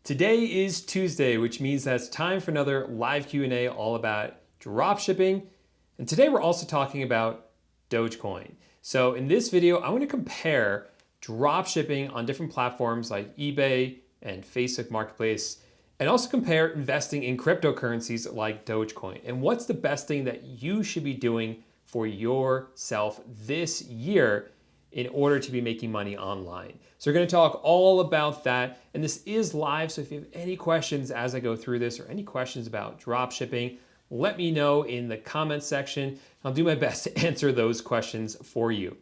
Today is Tuesday, which means that it's time for another live Q&A all about dropshipping. And today we're also talking about Dogecoin. So in this video, I want to compare dropshipping on different platforms like eBay and Facebook Marketplace, and also compare investing in cryptocurrencies like Dogecoin. And what's the best thing that you should be doing for yourself this year in order to be making money online. So we're going to talk all about that. And this is live, so if you have any questions as I go through this or any questions about drop shipping, let me know in the comments section. I'll do my best to answer those questions for you.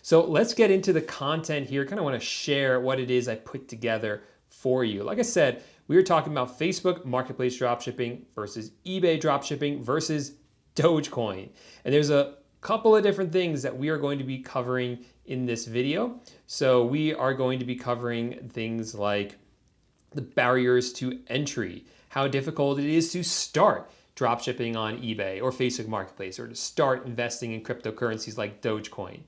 So let's get into the content here. Kind of want to share what it is I put together for you. Like I said, we were talking about Facebook Marketplace dropshipping versus eBay dropshipping versus Dogecoin. And there's a couple of different things that we are going to be covering in this video. So we are going to be covering things like the barriers to entry, how difficult it is to start dropshipping on eBay or Facebook Marketplace, or to start investing in cryptocurrencies like Dogecoin.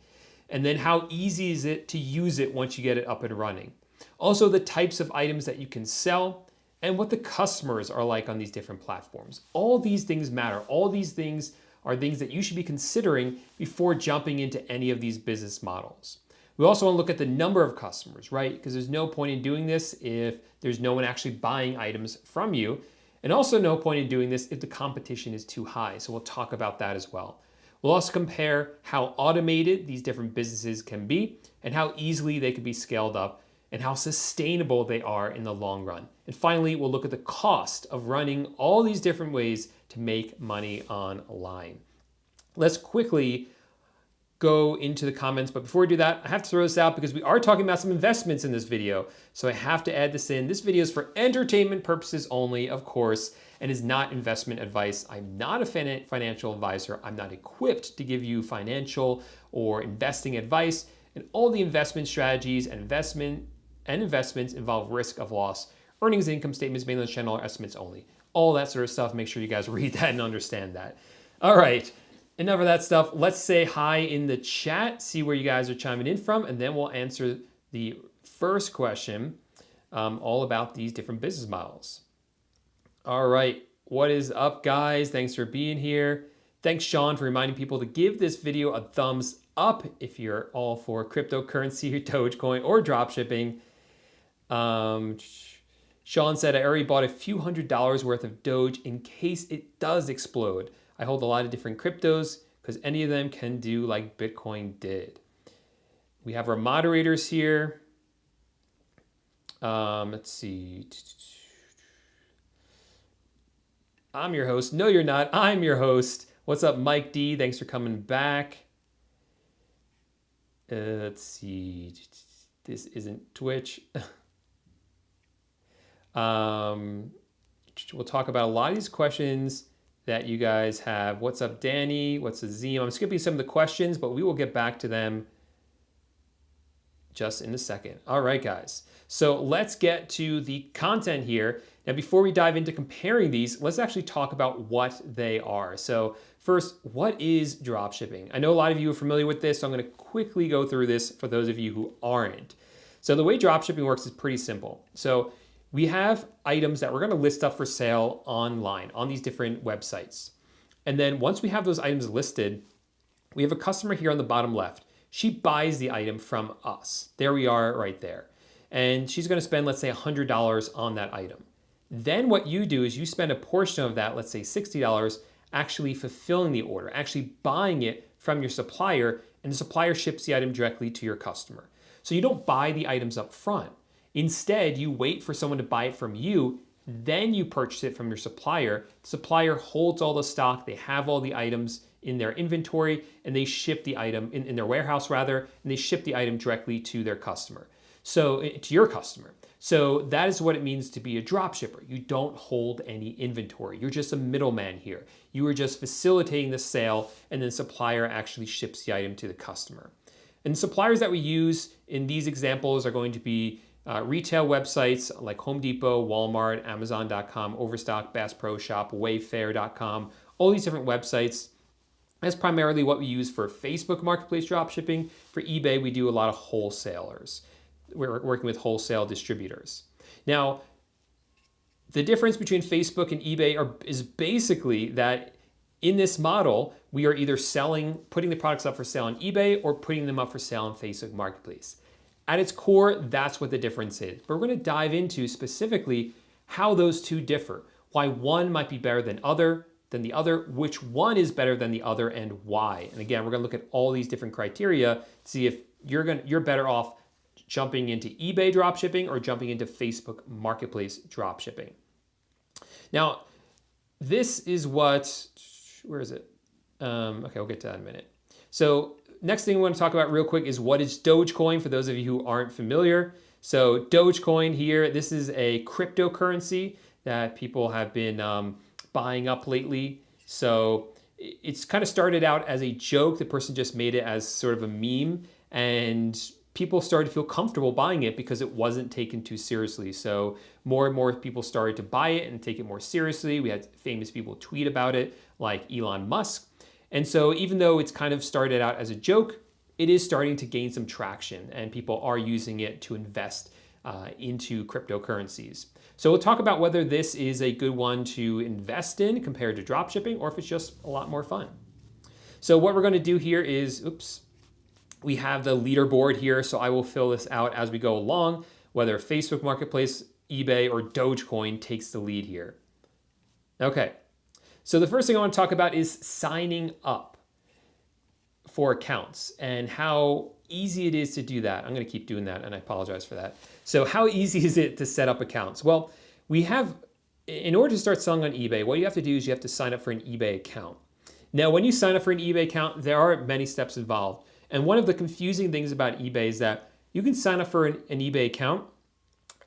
And then how easy is it to use it once you get it up and running. Also the types of items that you can sell and what the customers are like on these different platforms. All these things matter. All these things are things that you should be considering before jumping into any of these business models. We also want to look at the number of customers, right? Because there's no point in doing this if there's no one actually buying items from you. And also no point in doing this if the competition is too high. So we'll talk about that as well. We'll also compare how automated these different businesses can be and how easily they can be scaled up and how sustainable they are in the long run. And finally, we'll look at the cost of running all these different ways to make money online. Let's quickly go into the comments, but before we do that, I have to throw this out because we are talking about some investments in this video, so I have to add this in. This video is for entertainment purposes only, of course, and is not investment advice. I'm not a financial advisor. I'm not equipped to give you financial or investing advice, and all the investment strategies and investments involve risk of loss. Earnings and income statements made on the channel are estimates only. All that sort of stuff. Make sure you guys read that and understand that. All right, enough of that stuff. Let's say hi in the chat, see where you guys are chiming in from, and then we'll answer the first question all about these different business models. All right, what is up, guys? Thanks for being here. Thanks, Sean, for reminding people to give this video a thumbs up if you're all for cryptocurrency, Dogecoin, or dropshipping. Sean said, I already bought a few $100s worth of Doge in case it does explode. I hold a lot of different cryptos because any of them can do like Bitcoin did. We have our moderators here. Let's see. I'm your host. No, you're not. I'm your host. What's up, Mike D? Thanks for coming back. Let's see. This isn't Twitch. We'll talk about a lot of these questions that you guys have. What's up, Danny? What's Azim? I'm skipping some of the questions, but we will get back to them just in a second. All right, guys. So let's get to the content here. Now, before we dive into comparing these, let's actually talk about what they are. So first, what is dropshipping? I know a lot of you are familiar with this, so I'm going to quickly go through this for those of you who aren't. So the way dropshipping works is pretty simple. So we have items that we're going to list up for sale online on these different websites. And then once we have those items listed, we have a customer here on the bottom left. She buys the item from us. There we are right there. And she's going to spend, let's say, $100 on that item. Then what you do is you spend a portion of that, let's say $60, actually fulfilling the order, actually buying it from your supplier, and the supplier ships the item directly to your customer. So you don't buy the items up front. Instead, you wait for someone to buy it from you, then you purchase it from your supplier. The supplier holds all the stock, they have all the items in their inventory, and they ship the item, in their warehouse rather, and they ship the item directly to their customer. So, to your customer. So that is what it means to be a drop shipper. You don't hold any inventory. You're just a middleman here. You are just facilitating the sale, and then the supplier actually ships the item to the customer. And the suppliers that we use in these examples are going to be retail websites like Home Depot, Walmart, Amazon.com, Overstock, Bass Pro Shop, Wayfair.com, all these different websites. That's primarily what we use for Facebook Marketplace dropshipping. For eBay, we do a lot of wholesalers. We're working with wholesale distributors. Now, The difference between Facebook and eBay is basically that in this model, we are either putting the products up for sale on eBay or putting them up for sale on Facebook Marketplace. At its core, that's what the difference is. But we're going to dive into specifically how those two differ, why one might be better than the other, which one is better than the other, and why. And again, we're going to look at all these different criteria to see if you're better off jumping into eBay dropshipping or jumping into Facebook Marketplace dropshipping. Now, this is where is it? Okay, we'll get to that in a minute. So next thing we want to talk about real quick is what is Dogecoin for those of you who aren't familiar. So Dogecoin here, this is a cryptocurrency that people have been buying up lately. So it's kind of started out as a joke. The person just made it as sort of a meme, and people started to feel comfortable buying it because it wasn't taken too seriously. So more and more people started to buy it and take it more seriously. We had famous people tweet about it, like Elon Musk. And so even though it's kind of started out as a joke, it is starting to gain some traction, and people are using it to invest into cryptocurrencies. So we'll talk about whether this is a good one to invest in compared to dropshipping, or if it's just a lot more fun. So what we're going to do here is, we have the leaderboard here, so I will fill this out as we go along, whether Facebook Marketplace, eBay, or Dogecoin takes the lead here. Okay, so the first thing I want to talk about is signing up for accounts and how easy it is to do that. I'm going to keep doing that, and I apologize for that. So how easy is it to set up accounts? Well, in order to start selling on eBay, what you have to do is you have to sign up for an eBay account. Now, when you sign up for an eBay account, there are many steps involved. And one of the confusing things about eBay is that you can sign up for an eBay account,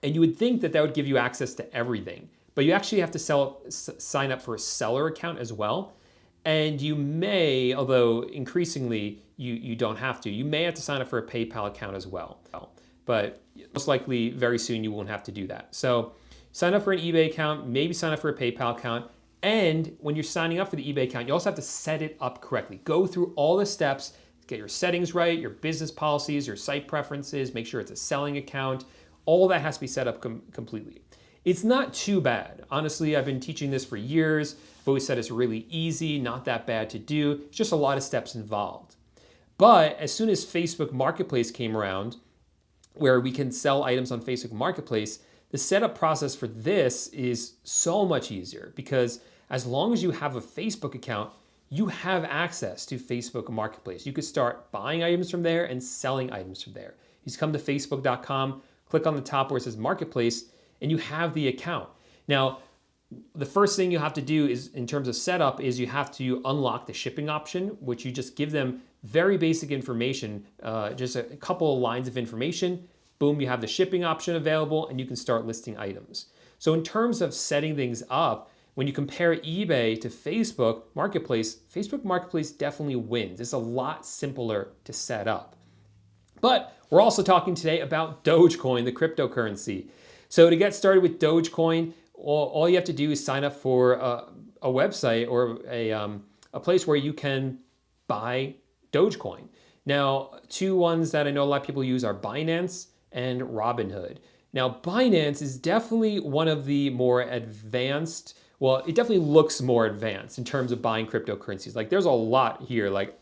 and you would think that would give you access to everything. But you actually have to sign up for a seller account as well. And you may, although increasingly you don't have to, you may have to sign up for a PayPal account as well. But most likely very soon you won't have to do that. So sign up for an eBay account, maybe sign up for a PayPal account. And when you're signing up for the eBay account, you also have to set it up correctly. Go through all the steps, get your settings right, your business policies, your site preferences, make sure it's a selling account. All that has to be set up completely. It's not too bad. Honestly, I've been teaching this for years. I've always said it's really easy, not that bad to do. It's just a lot of steps involved. But as soon as Facebook Marketplace came around, where we can sell items on Facebook Marketplace, the setup process for this is so much easier, because as long as you have a Facebook account, you have access to Facebook Marketplace. You could start buying items from there and selling items from there. You just come to facebook.com, click on the top where it says Marketplace, and you have the account. Now, the first thing you have to do is, in terms of setup, is you have to unlock the shipping option, which you just give them very basic information, just a couple of lines of information. Boom, you have the shipping option available, and you can start listing items. So in terms of setting things up, when you compare eBay to Facebook Marketplace definitely wins. It's a lot simpler to set up. But we're also talking today about Dogecoin, the cryptocurrency. So to get started with Dogecoin, all you have to do is sign up for a website or a place where you can buy Dogecoin. Now, two ones that I know a lot of people use are Binance and Robinhood. Now, Binance is definitely one of the more advanced. Well, it definitely looks more advanced in terms of buying cryptocurrencies. Like, there's a lot here. Like,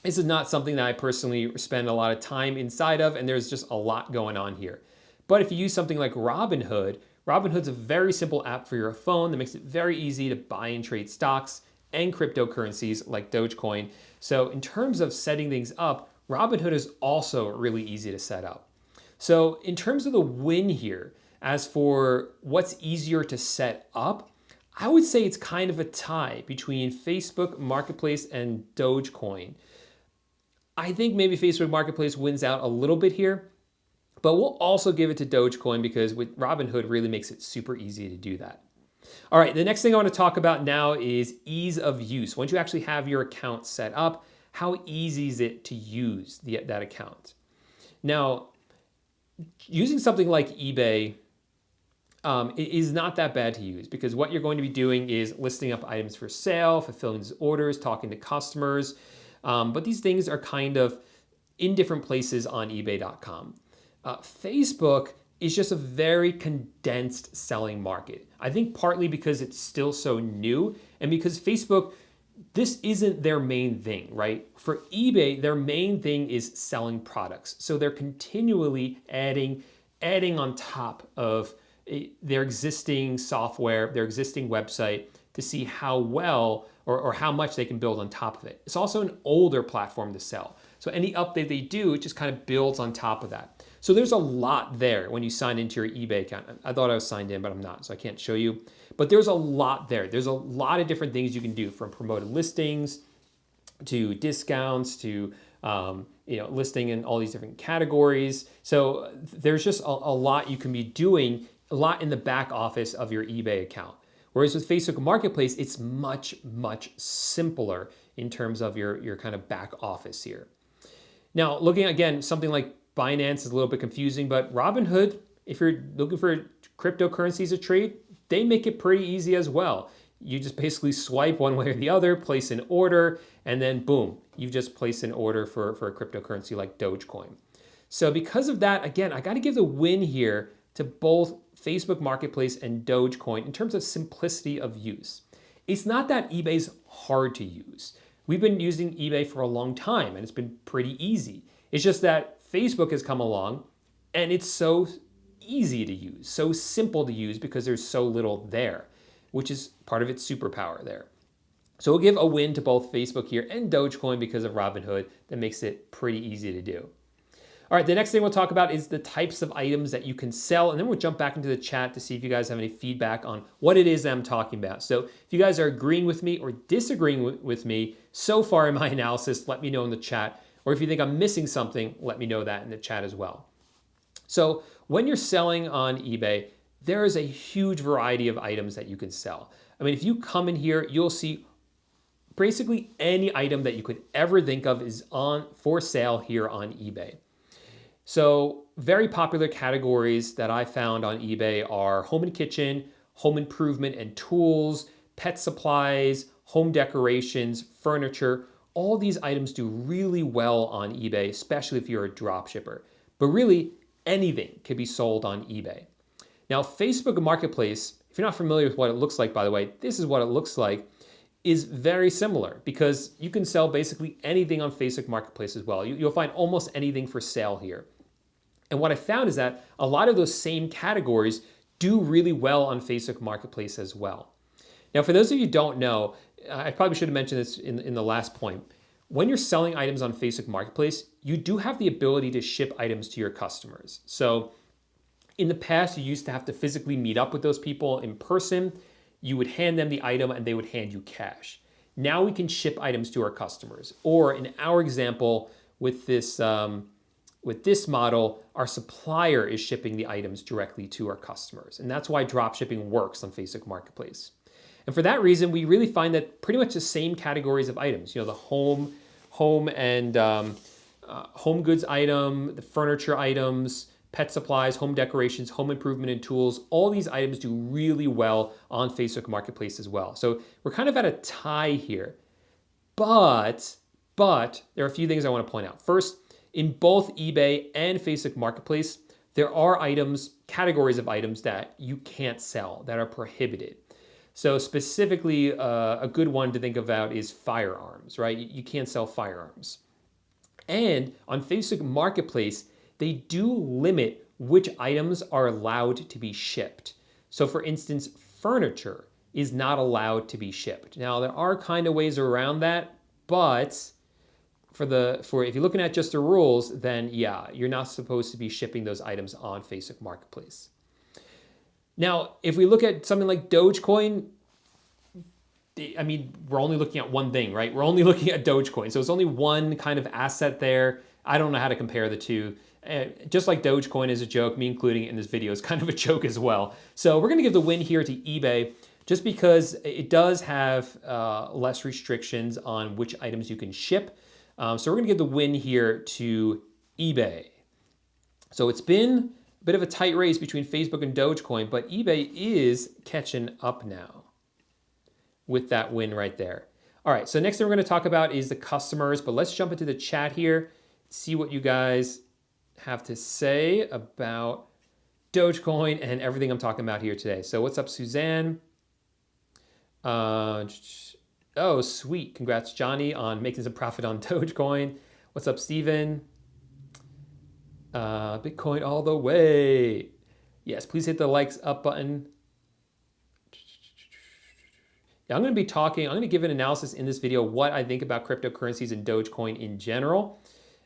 this is not something that I personally spend a lot of time inside of, and there's just a lot going on here. But if you use something like Robinhood, Robinhood's a very simple app for your phone that makes it very easy to buy and trade stocks and cryptocurrencies like Dogecoin. So in terms of setting things up, Robinhood is also really easy to set up. So in terms of the win here, as for what's easier to set up, I would say it's kind of a tie between Facebook Marketplace and Dogecoin. I think maybe Facebook Marketplace wins out a little bit here, but we'll also give it to Dogecoin because with Robinhood really makes it super easy to do that. All right, the next thing I want to talk about now is ease of use. Once you actually have your account set up, how easy is it to use that account? Now, using something like eBay is not that bad to use, because what you're going to be doing is listing up items for sale, fulfilling these orders, talking to customers. But these things are kind of in different places on eBay.com. Facebook is just a very condensed selling market. I think partly because it's still so new and because Facebook, this isn't their main thing, right? For eBay, their main thing is selling products. So they're continually adding on top of their existing software, their existing website to see how well or how much they can build on top of it. It's also an older platform to sell. So any update they do, it just kind of builds on top of that. So there's a lot there when you sign into your eBay account. I thought I was signed in, but I'm not, so I can't show you. But there's a lot there. There's a lot of different things you can do, from promoted listings to discounts to listing in all these different categories. So there's just a lot you can be doing, a lot in the back office of your eBay account. Whereas with Facebook Marketplace, it's much, much simpler in terms of your kind of back office here. Now, looking again, something like Binance is a little bit confusing, but Robinhood, if you're looking for cryptocurrencies to trade, they make it pretty easy as well. You just basically swipe one way or the other, place an order, and then boom, you just place an order for a cryptocurrency like Dogecoin. So because of that, again, I got to give the win here to both Facebook Marketplace and Dogecoin in terms of simplicity of use. It's not that eBay's hard to use. We've been using eBay for a long time and it's been pretty easy. It's just that Facebook has come along and it's so easy to use, so simple to use because there's so little there, which is part of its superpower there. So we'll give a win to both Facebook here and Dogecoin because of Robinhood. That makes it pretty easy to do. All right, the next thing we'll talk about is the types of items that you can sell, and then we'll jump back into the chat to see if you guys have any feedback on what it is that I'm talking about. So if you guys are agreeing with me or disagreeing with me so far in my analysis, let me know in the chat. Or if you think I'm missing something, let me know that in the chat as well. So when you're selling on eBay, there is a huge variety of items that you can sell. I mean, if you come in here, you'll see basically any item that you could ever think of is for sale here on eBay. So very popular categories that I found on eBay are home and kitchen, home improvement and tools, pet supplies, home decorations, furniture. All these items do really well on eBay, especially if you're a dropshipper. But really, anything can be sold on eBay. Now, Facebook Marketplace, if you're not familiar with what it looks like, by the way, this is what it looks like, is very similar because you can sell basically anything on Facebook Marketplace as well. You'll find almost anything for sale here. And what I found is that a lot of those same categories do really well on Facebook Marketplace as well. Now, for those of you who don't know, I probably should have mentioned this in the last point. When you're selling items on Facebook Marketplace, you do have the ability to ship items to your customers. So in the past, you used to have to physically meet up with those people in person. You would hand them the item and they would hand you cash. Now we can ship items to our customers. Or in our example, with this model, our supplier is shipping the items directly to our customers. And that's why dropshipping works on Facebook Marketplace. And for that reason, we really find that pretty much the same categories of items, the home and home goods item, the furniture items, pet supplies, home decorations, home improvement and tools, all these items do really well on Facebook Marketplace as well. So we're kind of at a tie here, but there are a few things I want to point out. First, in both eBay and Facebook Marketplace, there are categories of items that you can't sell, that are prohibited. So specifically, a good one to think about is firearms, right? You can't sell firearms. And on Facebook Marketplace, they do limit which items are allowed to be shipped. So for instance, furniture is not allowed to be shipped. Now, there are kind of ways around that, but if you're looking at just the rules, then yeah, you're not supposed to be shipping those items on Facebook Marketplace. Now, if we look at something like Dogecoin, I mean, we're only looking at one thing, right? We're only looking at Dogecoin. So it's only one kind of asset there. I don't know how to compare the two. Just like Dogecoin is a joke, me including it in this video is kind of a joke as well. So we're going to give the win here to eBay just because it does have less restrictions on which items you can ship. So we're going to give the win here to eBay. So it's been a bit of a tight race between Facebook and Dogecoin, but eBay is catching up now with that win right there. All right, so next thing we're going to talk about is the customers, but let's jump into the chat here, see what you guys have to say about Dogecoin and everything I'm talking about here today. So what's up, Suzanne? Oh, sweet. Congrats, Johnny, on making some profit on Dogecoin. What's up, Steven? Bitcoin all the way. Yes, please hit the likes up button. Yeah, I'm going to give an analysis in this video what I think about cryptocurrencies and Dogecoin in general.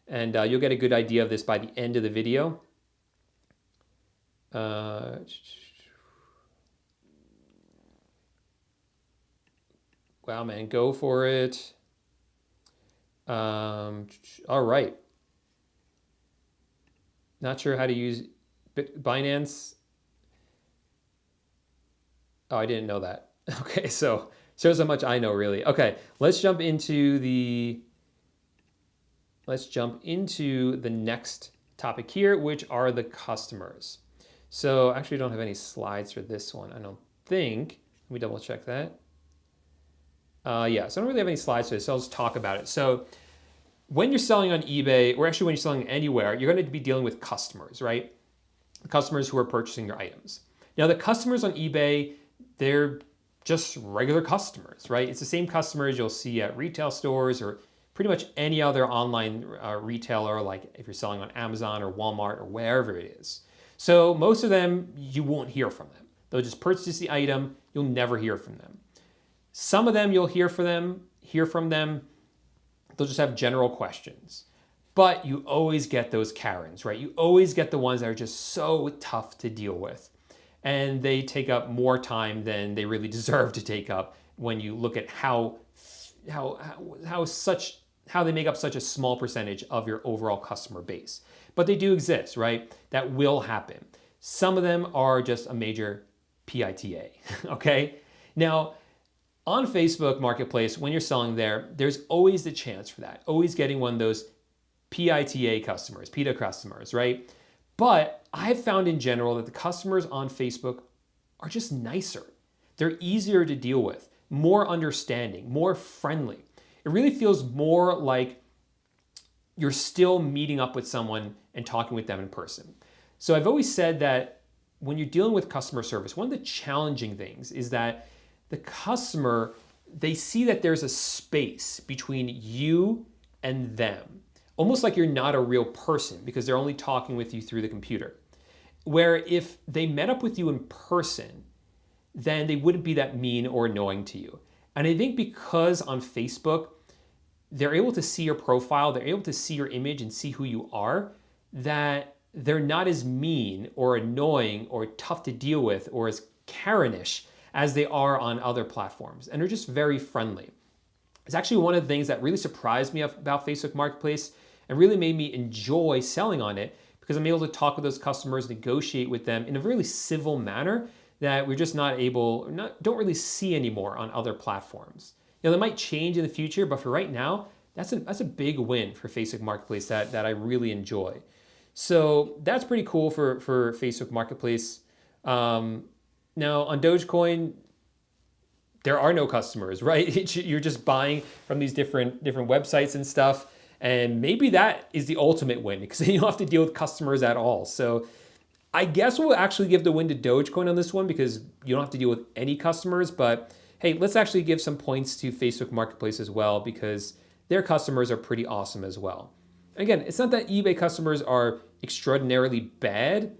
And you'll get a good idea of this by the end of the video. Wow, man, go for it. All right. Not sure how to use Binance. Oh, I didn't know that. Okay, so shows how much I know, really. Okay, let's jump into the next topic here, which are the customers. So actually, I don't have any slides for this one, I don't think. Let me double check that. Yeah, so I don't really have any slides for this, so I'll just talk about it. So when you're selling on eBay, or actually when you're selling anywhere, you're going to be dealing with customers, right? Customers who are purchasing your items. Now, the customers on eBay, they're just regular customers, right? It's the same customers you'll see at retail stores or pretty much any other online retailer, like if you're selling on Amazon or Walmart or wherever it is. So most of them, you won't hear from them. They'll just purchase the item. You'll never hear from them. Some of them you'll hear from them. They'll just have general questions. But you always get those Karens, right? You always get the ones that are just so tough to deal with. And they take up more time than they really deserve to take up when you look at how they make up such a small percentage of your overall customer base. But they do exist, right? That will happen. Some of them are just a major PITA, okay? Now, on Facebook Marketplace, when you're selling there, there's always the chance for that, always getting one of those PITA customers, PITA customers, right? But I've found in general that the customers on Facebook are just nicer. They're easier to deal with, more understanding, more friendly. It really feels more like you're still meeting up with someone and talking with them in person. So I've always said that when you're dealing with customer service, one of the challenging things is that the customer, they see that there's a space between you and them, almost like you're not a real person because they're only talking with you through the computer. Where if they met up with you in person, then they wouldn't be that mean or annoying to you. And I think because on Facebook, they're able to see your profile, they're able to see your image and see who you are, that they're not as mean or annoying or tough to deal with or as Karenish as they are on other platforms. And they're just very friendly. It's actually one of the things that really surprised me about Facebook Marketplace and really made me enjoy selling on it because I'm able to talk with those customers, negotiate with them in a really civil manner that we're just don't really see anymore on other platforms. Now, that might change in the future, but for right now, that's a big win for Facebook Marketplace that I really enjoy. So that's pretty cool for Facebook Marketplace. Now on Dogecoin, there are no customers, right? You're just buying from these different websites and stuff. And maybe that is the ultimate win because then you don't have to deal with customers at all. So I guess we'll actually give the win to Dogecoin on this one because you don't have to deal with any customers. But hey, let's actually give some points to Facebook Marketplace as well because their customers are pretty awesome as well. And again, it's not that eBay customers are extraordinarily bad.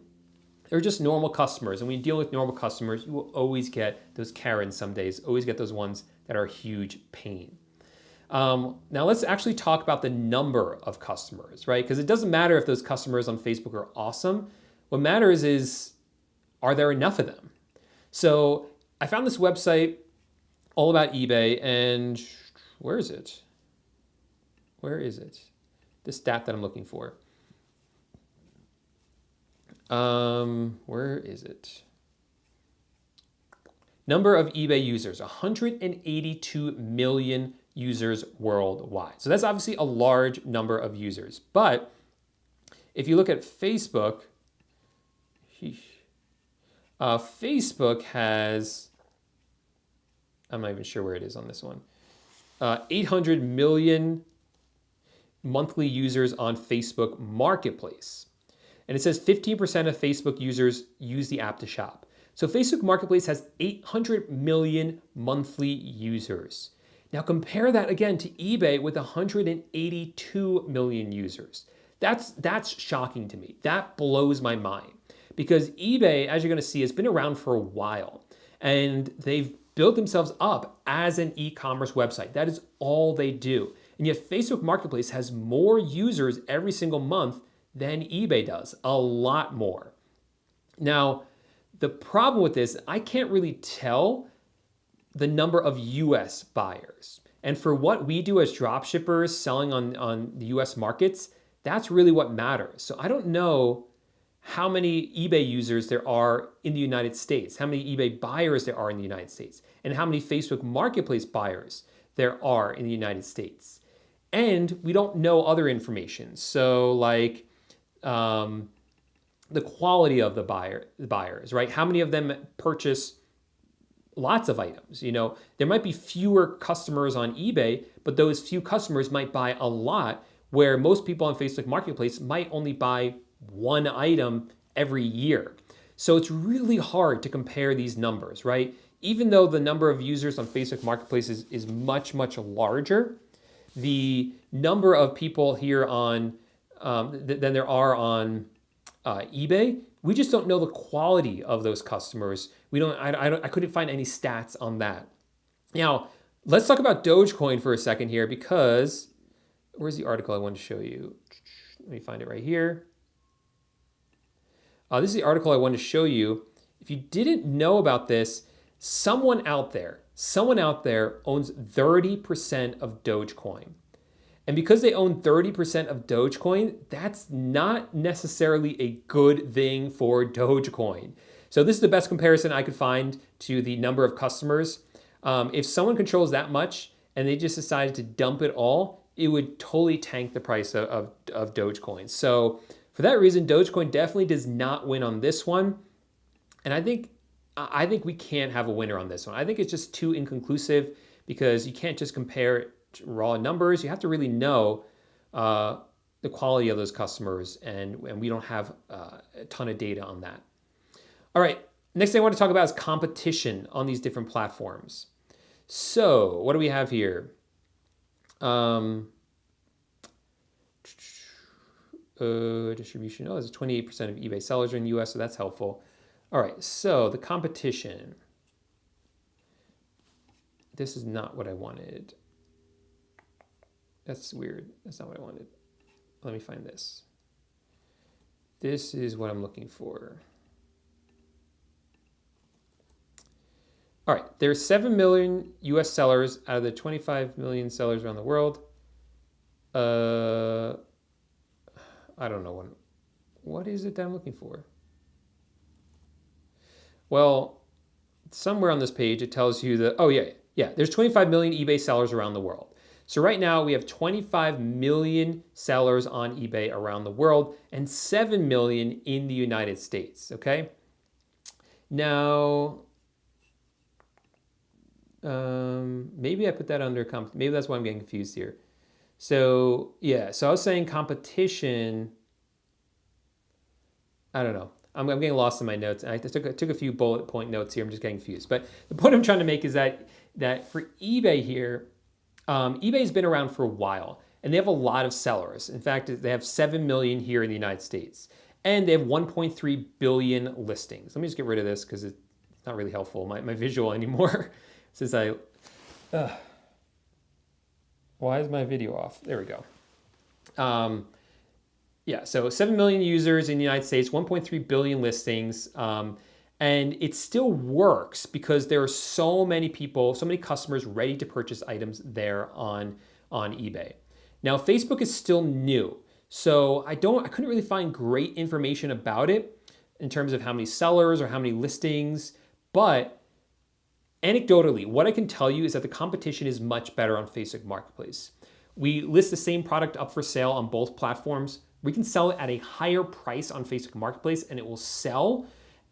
They're just normal customers. And when you deal with normal customers, you will always get those Karens some days, always get those ones that are a huge pain. Now let's actually talk about the number of customers, right? Because it doesn't matter if those customers on Facebook are awesome. What matters is, are there enough of them? So I found this website all about eBay and where is it? Where is it? The stat that I'm looking for. Where is it? Number of eBay users, 182 million users worldwide. So that's obviously a large number of users. But if you look at Facebook, Facebook has, I'm not even sure where it is on this one, 800 million monthly users on Facebook Marketplace. And it says 15% of Facebook users use the app to shop. So Facebook Marketplace has 800 million monthly users. Now compare that again to eBay with 182 million users. That's shocking to me. That blows my mind because eBay, as you're going to see, has been around for a while and they've built themselves up as an e-commerce website. That is all they do. And yet Facebook Marketplace has more users every single month than eBay does, a lot more. Now, the problem with this, I can't really tell the number of US buyers. And for what we do as dropshippers selling on the US markets, that's really what matters. So I don't know how many eBay users there are in the United States, how many eBay buyers there are in the United States, and how many Facebook Marketplace buyers there are in the United States. And we don't know other information. So like the quality of the buyers, right? How many of them purchase lots of items? You know, there might be fewer customers on eBay, but those few customers might buy a lot, where most people on Facebook Marketplace might only buy one item every year. So it's really hard to compare these numbers, right? Even though the number of users on Facebook Marketplace is much, much larger, the number of people here on than there are on eBay, we just don't know the quality of those customers. I couldn't find any stats on that. Now, let's talk about Dogecoin for a second here, because where's the article I wanted to show you? Let me find it right here. This is the article I wanted to show you. If you didn't know about this, someone out there owns 30% of Dogecoin. And because they own 30% of Dogecoin, that's not necessarily a good thing for Dogecoin. So this is the best comparison I could find to the number of customers. If someone controls that much and they just decided to dump it all, it would totally tank the price of Dogecoin. So for that reason, Dogecoin definitely does not win on this one. And I think we can't have a winner on this one. I think it's just too inconclusive because you can't just compare raw numbers. You have to really know the quality of those customers, and we don't have a ton of data on that. All right, next thing I want to talk about is competition on these different platforms. So what do we have here? Distribution. Oh, there's 28% of eBay sellers are in the US, so that's helpful. All right, so the competition. This is not what I wanted. That's weird. That's not what I wanted. Let me find this. This is what I'm looking for. All right, there's 7 million US sellers out of the 25 million sellers around the world. I don't know what is it that I'm looking for? Well, somewhere on this page it tells you that, oh yeah, there's 25 million eBay sellers around the world. So right now we have 25 million sellers on eBay around the world and 7 million in the United States, okay? Now, maybe I put that under, maybe that's why I'm getting confused here. So yeah, so I was saying competition, I don't know. I'm getting lost in my notes. I took a few bullet point notes here. I'm just getting confused. But the point I'm trying to make is that for eBay here, eBay's been around for a while, and they have a lot of sellers. In fact, they have 7 million here in the United States, and they have 1.3 billion listings. Let me just get rid of this because it's not really helpful, my visual anymore, since why is my video off? There we go. Yeah, so 7 million users in the United States, 1.3 billion listings, and it still works because there are so many people, so many customers ready to purchase items there on eBay. Now, Facebook is still new, so I couldn't really find great information about it in terms of how many sellers or how many listings, but anecdotally, what I can tell you is that the competition is much better on Facebook Marketplace. We list the same product up for sale on both platforms. We can sell it at a higher price on Facebook Marketplace and it will sell,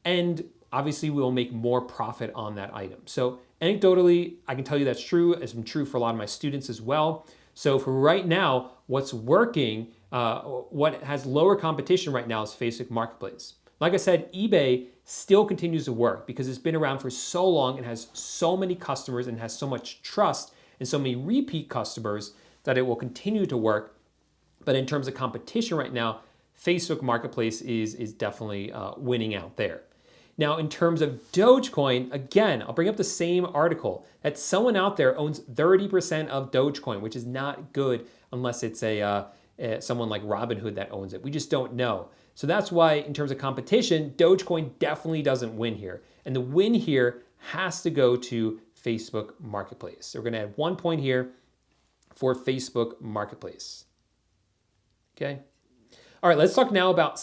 and obviously we will make more profit on that item. So anecdotally, I can tell you that's true. It's been true for a lot of my students as well. So for right now, what's working what has lower competition right now is Facebook Marketplace. Like I said, eBay still continues to work because it's been around for so long and has so many customers and has so much trust and so many repeat customers that it will continue to work. But in terms of competition right now, Facebook Marketplace is definitely winning out there. Now, in terms of Dogecoin, again, I'll bring up the same article that someone out there owns 30% of Dogecoin, which is not good unless it's someone like Robinhood that owns it. We just don't know. So that's why, in terms of competition, Dogecoin definitely doesn't win here. And the win here has to go to Facebook Marketplace. So we're going to add 1 point here for Facebook Marketplace. Okay. All right, let's talk now about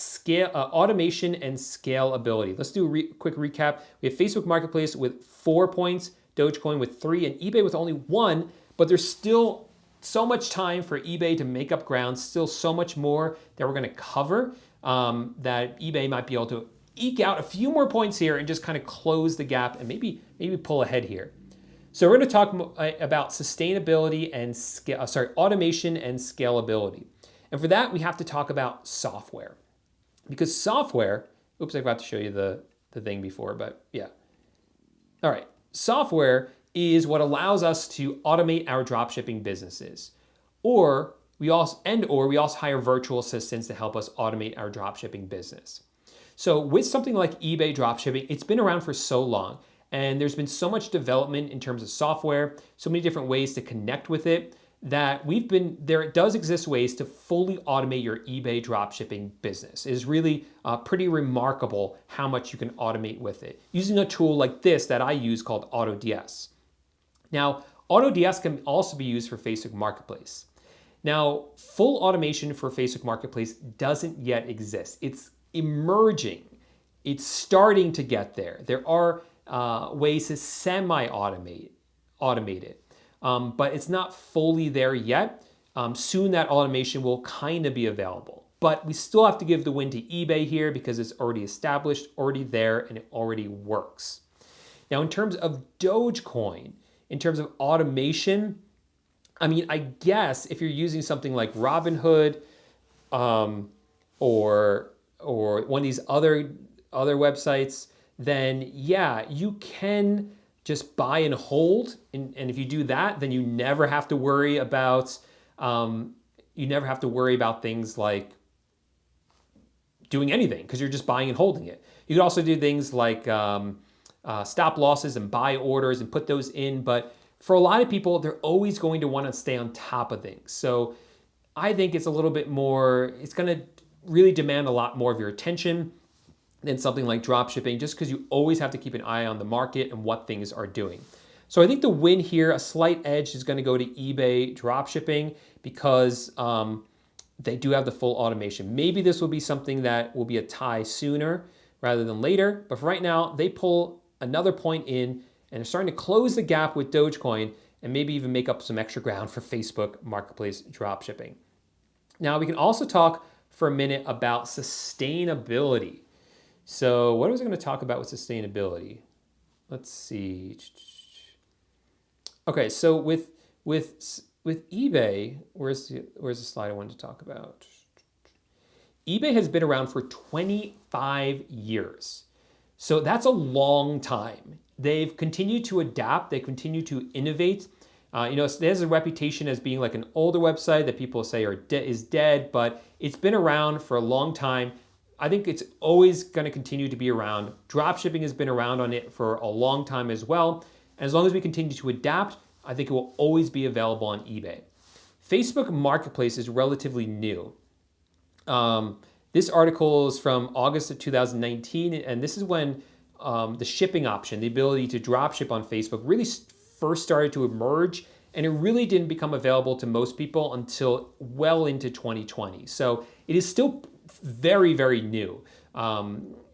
automation and scalability. Let's do a quick recap. We have Facebook Marketplace with 4 points, Dogecoin with 3, and eBay with only 1, but there's still so much time for eBay to make up ground, still so much more that we're going to cover that eBay might be able to eke out a few more points here and just kind of close the gap and maybe pull ahead here. So we're going to talk about sustainability and automation and scalability. And for that, we have to talk about software. Because software, oops, I forgot to show you the thing before, but yeah. All right, software is what allows us to automate our dropshipping businesses. Or we also hire virtual assistants to help us automate our dropshipping business. So with something like eBay dropshipping, it's been around for so long, and there's been so much development in terms of software, so many different ways to connect with it, that there does exist ways to fully automate your eBay dropshipping business. It is really pretty remarkable how much you can automate with it using a tool like this that I use called AutoDS. Now, AutoDS can also be used for Facebook Marketplace. Now, full automation for Facebook Marketplace doesn't yet exist. It's emerging. It's starting to get there. There are ways to semi-automate it. But it's not fully there yet. Soon that automation will kind of be available. But we still have to give the win to eBay here because it's already established, already there, and it already works. Now, in terms of Dogecoin, in terms of automation, I mean, I guess if you're using something like Robinhood or one of these other websites, then yeah, you can just buy and hold, and if you do that, then you never have to worry about things like doing anything because you're just buying and holding it. You could also do things like stop losses and buy orders and put those in, but for a lot of people, they're always going to want to stay on top of things. So I think it's a little bit more, it's going to really demand a lot more of your attention than something like dropshipping, just because you always have to keep an eye on the market and what things are doing. So I think the win here, a slight edge, is going to go to eBay dropshipping because they do have the full automation. Maybe this will be something that will be a tie sooner rather than later, but for right now, they pull another point in and are starting to close the gap with Dogecoin and maybe even make up some extra ground for Facebook Marketplace dropshipping. Now, we can also talk for a minute about sustainability. So what was I going to talk about with sustainability? Let's see. Okay, so with eBay, where's the slide I wanted to talk about? eBay has been around for 25 years. So that's a long time. They've continued to adapt. They continue to innovate. There's a reputation as being like an older website that people say is dead, but it's been around for a long time. I think it's always going to continue to be around. Dropshipping has been around on it for a long time as well. And as long as we continue to adapt, I think it will always be available on eBay. Facebook Marketplace is relatively new. This article is from August of 2019, and this is when the shipping option, the ability to dropship on Facebook, really first started to emerge, and it really didn't become available to most people until well into 2020. So it is still very, very new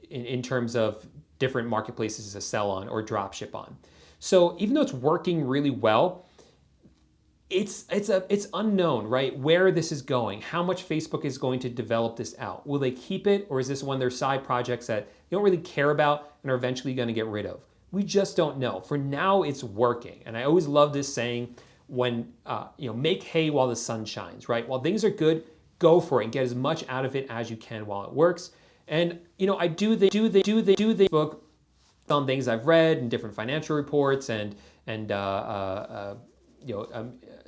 in terms of different marketplaces to sell on or dropship on. So even though it's working really well, it's unknown, right? Where this is going, how much Facebook is going to develop this out. Will they keep it, or is this one of their side projects that they don't really care about and are eventually going to get rid of? We just don't know. For now, it's working, and I always love this saying: when make hay while the sun shines, right? While things are good, go for it and get as much out of it as you can while it works. And I do the book on things I've read and different financial reports and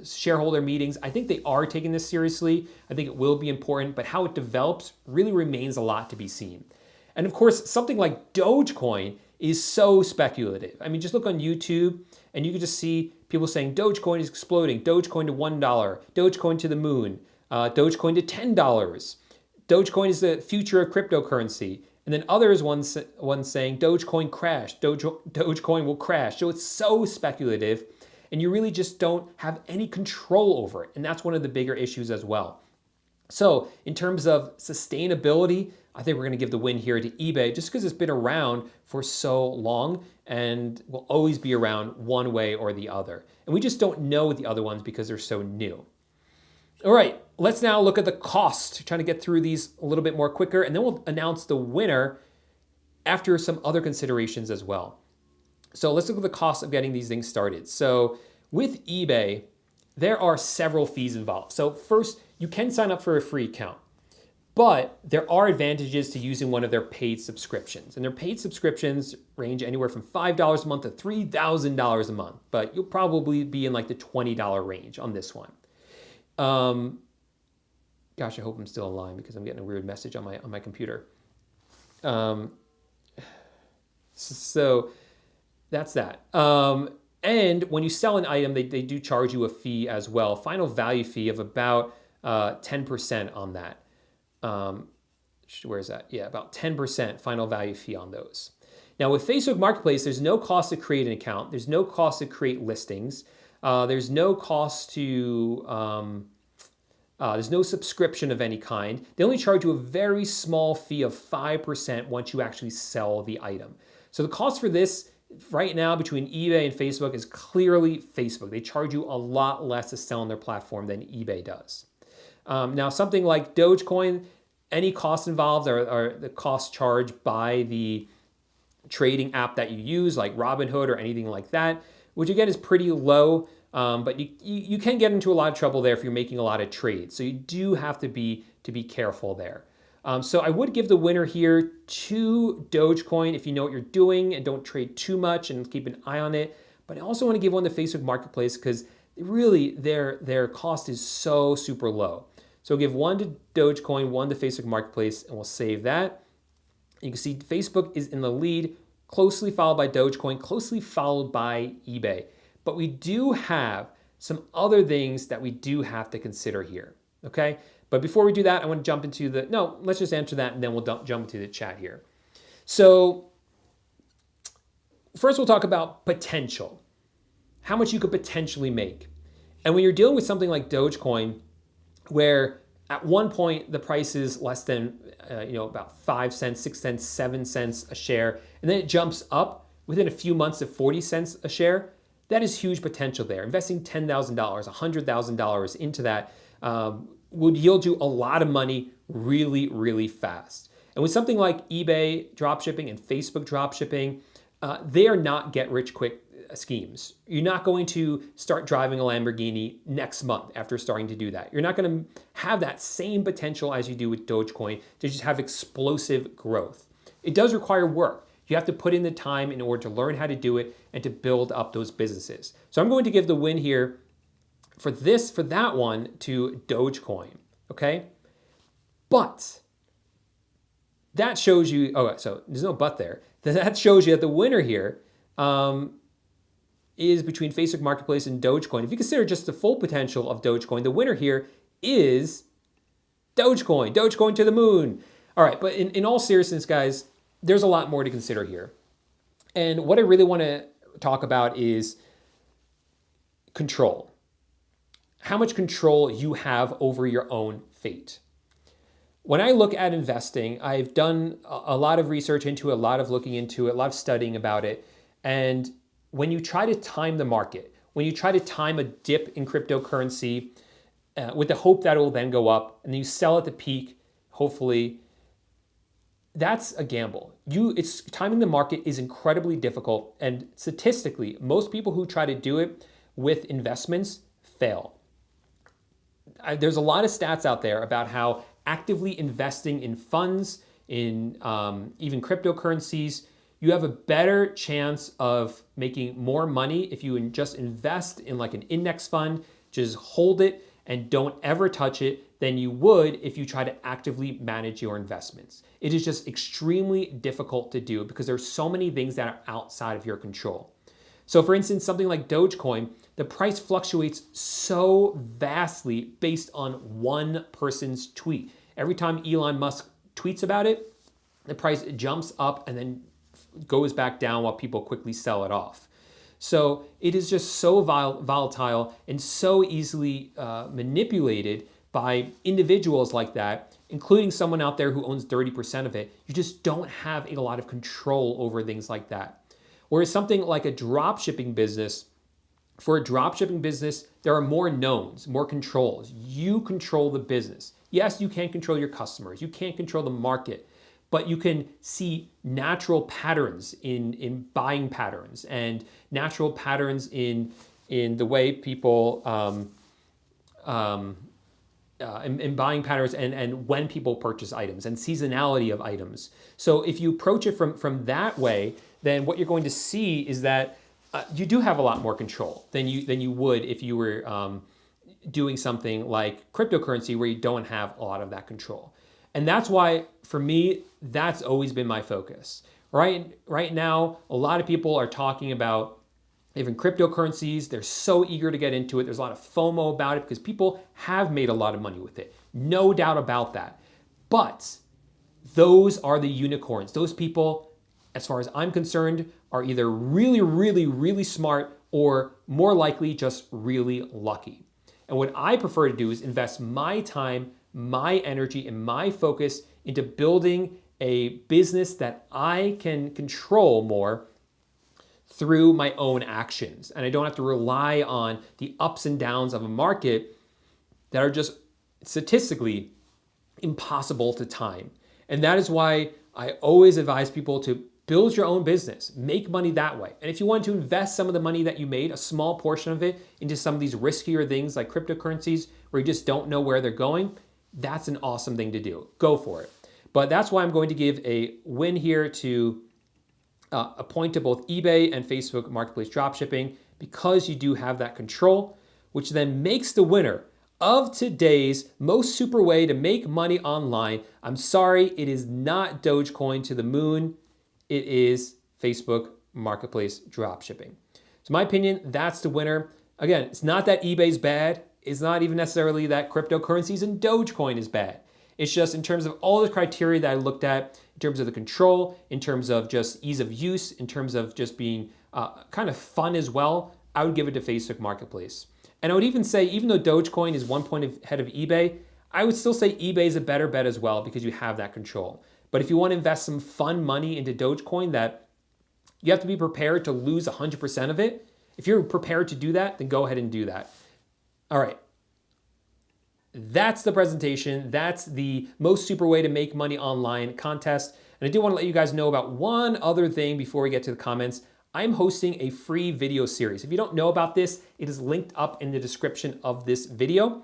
shareholder meetings. I think they are taking this seriously. I think it will be important, but how it develops really remains a lot to be seen. And of course, something like Dogecoin is so speculative. I mean, just look on YouTube and you can just see people saying Dogecoin is exploding, Dogecoin to $1, Dogecoin to the moon, Dogecoin to $10. Dogecoin is the future of cryptocurrency. And then others, one saying Dogecoin crashed, Dogecoin will crash. So it's so speculative and you really just don't have any control over it. And that's one of the bigger issues as well. So in terms of sustainability, I think we're going to give the win here to eBay just because it's been around for so long and will always be around one way or the other. And we just don't know the other ones because they're so new. All right, let's now look at the cost, trying to get through these a little bit more quicker, and then we'll announce the winner after some other considerations as well. So let's look at the cost of getting these things started. So with eBay, there are several fees involved. So first, you can sign up for a free account, but there are advantages to using one of their paid subscriptions. And their paid subscriptions range anywhere from $5 a month to $3,000 a month, but you'll probably be in like the $20 range on this one. Gosh, I hope I'm still online because I'm getting a weird message on my computer. So that's that. And when you sell an item, they do charge you a fee as well, final value fee of about 10% on that. Where is that? Yeah, about 10% final value fee on those. Now with Facebook Marketplace, there's no cost to create an account. There's no cost to create listings. There's no cost to, there's no subscription of any kind. They only charge you a very small fee of 5% once you actually sell the item. So the cost for this right now between eBay and Facebook is clearly Facebook. They charge you a lot less to sell on their platform than eBay does. Now something like Dogecoin, any costs involved are the cost charged by the trading app that you use, like Robinhood or anything like that, which again is pretty low, but you can get into a lot of trouble there if you're making a lot of trades. So you do have to be careful there. So I would give the winner here to Dogecoin if you know what you're doing and don't trade too much and keep an eye on it. But I also want to give one to Facebook Marketplace because really their cost is so super low. So give one to Dogecoin, one to Facebook Marketplace, and we'll save that. You can see Facebook is in the lead, closely followed by Dogecoin, closely followed by eBay. But we do have some other things that we do have to consider here, okay? But before we do that, I want to jump into let's just answer that and then we'll jump into the chat here. So first we'll talk about potential, how much you could potentially make. And when you're dealing with something like Dogecoin, where at one point the price is less than about 5 cents, 6 cents, 7 cents a share, and then it jumps up within a few months to 40 cents a share, that is huge potential there. Investing $10,000, $100,000 into that would yield you a lot of money really, really fast. And with something like eBay dropshipping and Facebook dropshipping, they are not get-rich-quick schemes. You're not going to start driving a Lamborghini next month after starting to do that. You're not going to have that same potential as you do with Dogecoin to just have explosive growth. It does require work. You have to put in the time in order to learn how to do it and to build up those businesses. So I'm going to give the win here for that one to Dogecoin, okay? But that shows you, so there's no but there. That shows you that the winner here is between Facebook Marketplace and Dogecoin. If you consider just the full potential of Dogecoin, the winner here is Dogecoin. Dogecoin to the moon. All right, but in all seriousness, guys, there's a lot more to consider here. And what I really want to talk about is control. How much control you have over your own fate. When I look at investing, I've done a lot of research into it, a lot of looking into it, a lot of studying about it. And when you try to time the market, when you try to time a dip in cryptocurrency with the hope that it will then go up and then you sell at the peak, hopefully, that's a gamble. Timing the market is incredibly difficult, and statistically, most people who try to do it with investments fail. there's a lot of stats out there about how actively investing in funds, in even cryptocurrencies, you have a better chance of making more money if you just invest in like an index fund, just hold it and don't ever touch it, than you would if you try to actively manage your investments. It is just extremely difficult to do because there's so many things that are outside of your control. So for instance, something like Dogecoin, the price fluctuates so vastly based on one person's tweet. Every time Elon Musk tweets about it, the price jumps up and then goes back down while people quickly sell it off. So it is just so volatile and so easily manipulated by individuals like that, including someone out there who owns 30% of it. You just don't have a lot of control over things like that. Whereas something like a dropshipping business, for a dropshipping business, there are more knowns, more controls. You control the business. Yes, you can't control your customers. You can't control the market, but you can see natural patterns in buying patterns and natural patterns in the way people in buying patterns and when people purchase items and seasonality of items. So if you approach it from that way, then what you're going to see is that you do have a lot more control than you would if you were doing something like cryptocurrency where you don't have a lot of that control. And that's why, for me, that's always been my focus. Right now, a lot of people are talking about even cryptocurrencies. They're so eager to get into it. There's a lot of FOMO about it because people have made a lot of money with it. No doubt about that. But those are the unicorns. Those people, as far as I'm concerned, are either really, really, really smart or more likely just really lucky. And what I prefer to do is invest my time, my energy, and my focus into building a business that I can control more through my own actions. And I don't have to rely on the ups and downs of a market that are just statistically impossible to time. And that is why I always advise people to build your own business, make money that way. And if you want to invest some of the money that you made, a small portion of it, into some of these riskier things like cryptocurrencies where you just don't know where they're going, that's an awesome thing to do. Go for it. But that's why I'm going to give a win here to a point to both eBay and Facebook Marketplace Dropshipping, because you do have that control, which then makes the winner of today's most super way to make money online. I'm sorry, it is not Dogecoin to the moon. It is Facebook Marketplace Dropshipping. So my opinion, that's the winner. Again, it's not that eBay's bad. It's not even necessarily that cryptocurrencies and Dogecoin is bad. It's just in terms of all the criteria that I looked at, in terms of the control, in terms of just ease of use, in terms of just being kind of fun as well, I would give it to Facebook Marketplace. And I would even say, even though Dogecoin is 1 point ahead of eBay, I would still say eBay is a better bet as well because you have that control. But if you want to invest some fun money into Dogecoin that you have to be prepared to lose 100% of it, if you're prepared to do that, then go ahead and do that. All right. That's the presentation. That's the most super way to make money online contest. And I do want to let you guys know about one other thing before we get to the comments. I'm hosting a free video series. If you don't know about this, it is linked up in the description of this video.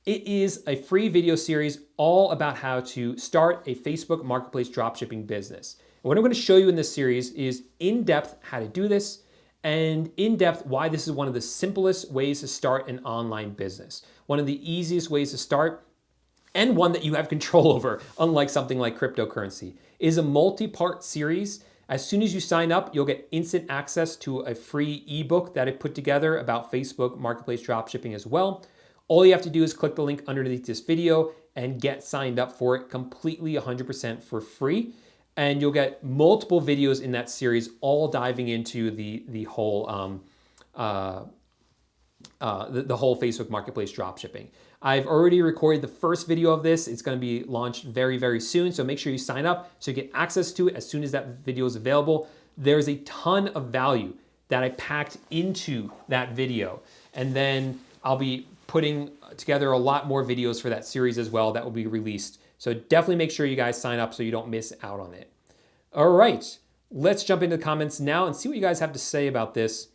It is a free video series all about how to start a Facebook Marketplace dropshipping business. And what I'm going to show you in this series is in-depth how to do this, and in-depth why this is one of the simplest ways to start an online business. One of the easiest ways to start, and one that you have control over, unlike something like cryptocurrency. It is a multi-part series. As soon as you sign up, you'll get instant access to a free ebook that I put together about Facebook Marketplace dropshipping as well. All you have to do is click the link underneath this video and get signed up for it completely 100% for free. And you'll get multiple videos in that series, all diving into the whole Facebook Marketplace dropshipping. I've already recorded the first video of this. It's going to be launched very, very soon. So make sure you sign up so you get access to it as soon as that video is available. There's a ton of value that I packed into that video. And then I'll be putting together a lot more videos for that series as well that will be released. So definitely make sure you guys sign up so you don't miss out on it. All right, let's jump into the comments now and see what you guys have to say about this.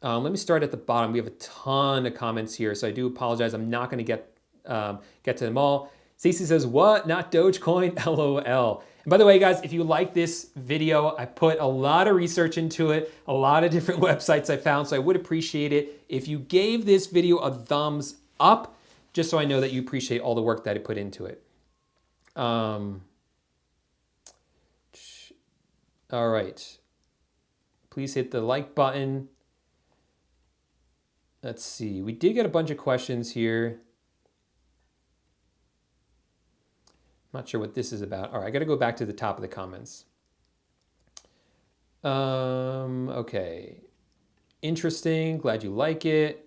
Let me start at the bottom. We have a ton of comments here, so I do apologize. I'm not going to get get to them all. Stacey says, what? Not Dogecoin? LOL. And by the way, guys, if you like this video, I put a lot of research into it, a lot of different websites I found, so I would appreciate it if you gave this video a thumbs up, just so I know that you appreciate all the work that I put into it. All right. Please hit the like button. Let's see. We did get a bunch of questions here. Not sure what this is about. All right, I got to go back to the top of the comments. Okay. Interesting. Glad you like it.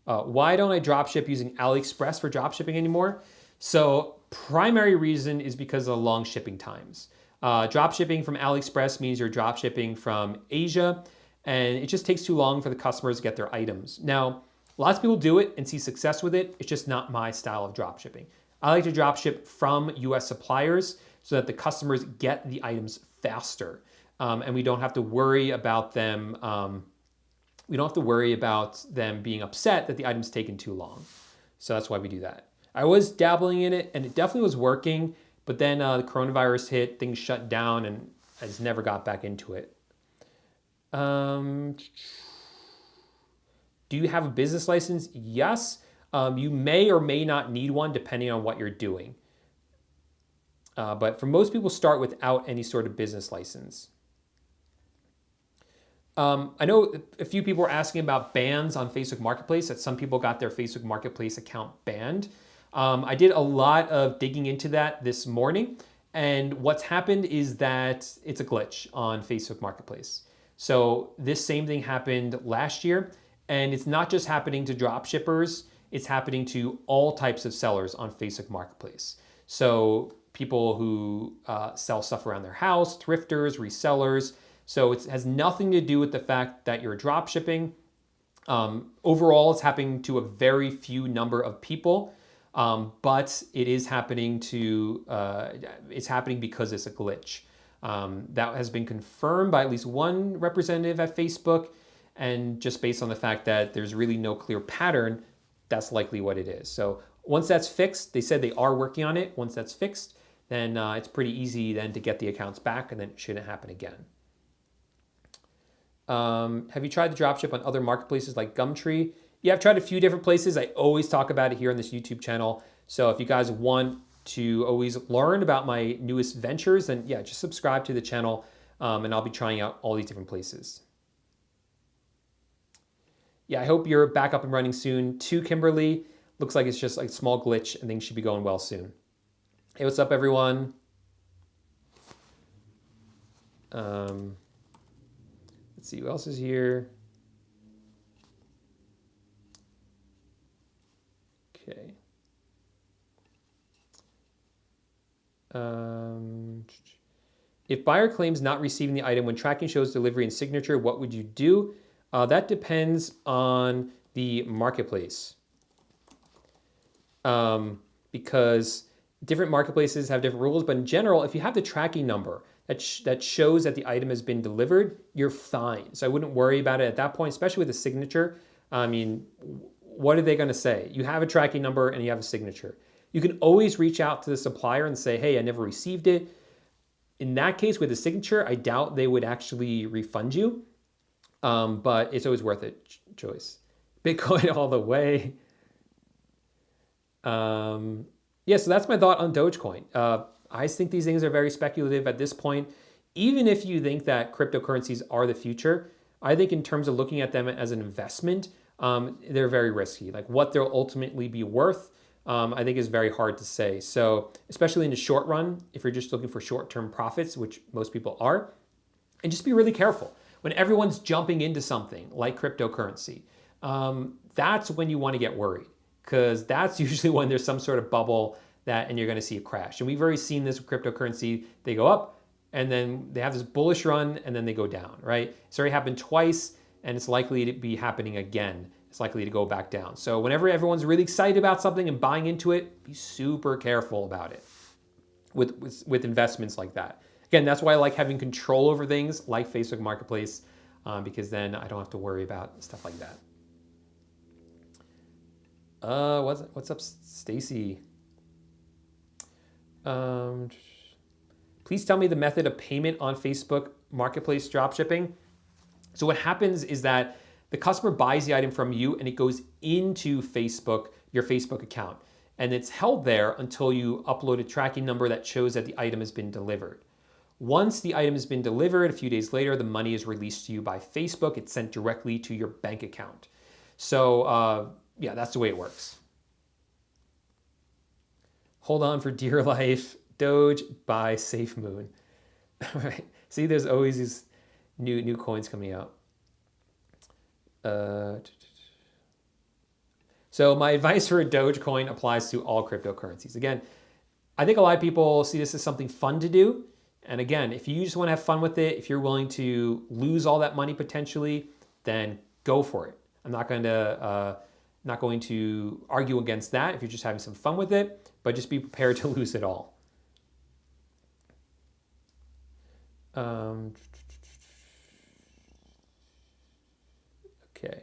Why don't I dropship using AliExpress for dropshipping anymore? So primary reason is because of the long shipping times. Dropshipping from AliExpress means you're dropshipping from Asia, and it just takes too long for the customers to get their items. Now, lots of people do it and see success with it. It's just not my style of dropshipping. I like to dropship from US suppliers so that the customers get the items faster, and we don't have to worry about them. We don't have to worry about them being upset that the item's taken too long. So that's why we do that. I was dabbling in it, and it definitely was working, but then the coronavirus hit, things shut down, and I just never got back into it. Do you have a business license? Yes. You may or may not need one depending on what you're doing. But for most people, start without any sort of business license. I know a few people were asking about bans on Facebook Marketplace, that some people got their Facebook Marketplace account banned. I did a lot of digging into that this morning, and what's happened is that it's a glitch on Facebook Marketplace. So this same thing happened last year, and it's not just happening to drop shippers, it's happening to all types of sellers on Facebook Marketplace. So people who sell stuff around their house, thrifters, resellers. So it has nothing to do with the fact that you're drop shipping. Overall, it's happening to a very few number of people, but it is happening to, it's happening because it's a glitch. That has been confirmed by at least one representative at Facebook, and just based on the fact that there's really no clear pattern, that's likely what it is. So once that's fixed, they said they are working on it. Once that's fixed, then it's pretty easy then to get the accounts back, and then it shouldn't happen again. Have you tried to dropship on other marketplaces like Gumtree? Yeah, I've tried a few different places. I always talk about it here on this YouTube channel. So if you guys want to always learn about my newest ventures, then yeah, just subscribe to the channel, and I'll be trying out all these different places. Yeah, I hope you're back up and running soon too, Kimberly. Looks like it's just like a small glitch and things should be going well soon. Hey, what's up, everyone? Let's see who else is here. Okay. If buyer claims not receiving the item when tracking shows delivery and signature, what would you do? That depends on the marketplace. Because different marketplaces have different rules, but in general, if you have the tracking number that shows that the item has been delivered, you're fine. So I wouldn't worry about it at that point, especially with a signature. I mean, what are they going to say? You have a tracking number and you have a signature. You can always reach out to the supplier and say, hey, I never received it. In that case, with a signature, I doubt they would actually refund you, but it's always worth it, choice. Bitcoin all the way. Yeah, so that's my thought on Dogecoin. I think these things are very speculative at this point. Even if you think that cryptocurrencies are the future, I think in terms of looking at them as an investment, they're very risky. Like what they'll ultimately be worth, I think is very hard to say. So especially in the short run, if you're just looking for short-term profits, which most people are, and just be really careful. When everyone's jumping into something like cryptocurrency, that's when you want to get worried, because that's usually when there's some sort of bubble and you're going to see a crash. And we've already seen this with cryptocurrency. They go up and then they have this bullish run and then they go down, right? It's already happened twice and it's likely to be happening again. It's likely to go back down. So whenever everyone's really excited about something and buying into it, be super careful about it with investments like that. Again, that's why I like having control over things like Facebook Marketplace, because then I don't have to worry about stuff like that. What's up, Stacy? Please tell me the method of payment on Facebook Marketplace dropshipping. So what happens is that the customer buys the item from you and it goes into Facebook, your Facebook account. And it's held there until you upload a tracking number that shows that the item has been delivered. Once the item has been delivered, a few days later, the money is released to you by Facebook. It's sent directly to your bank account. So yeah, that's the way it works. Hold on for dear life. Doge, buy Safe Moon. All right. See, there's always these new coins coming out. So my advice for a Dogecoin applies to all cryptocurrencies. Again, I think a lot of people see this as something fun to do. And again, if you just want to have fun with it, if you're willing to lose all that money potentially, then go for it. I'm not going to argue against that if you're just having some fun with it, but just be prepared to lose it all. Okay.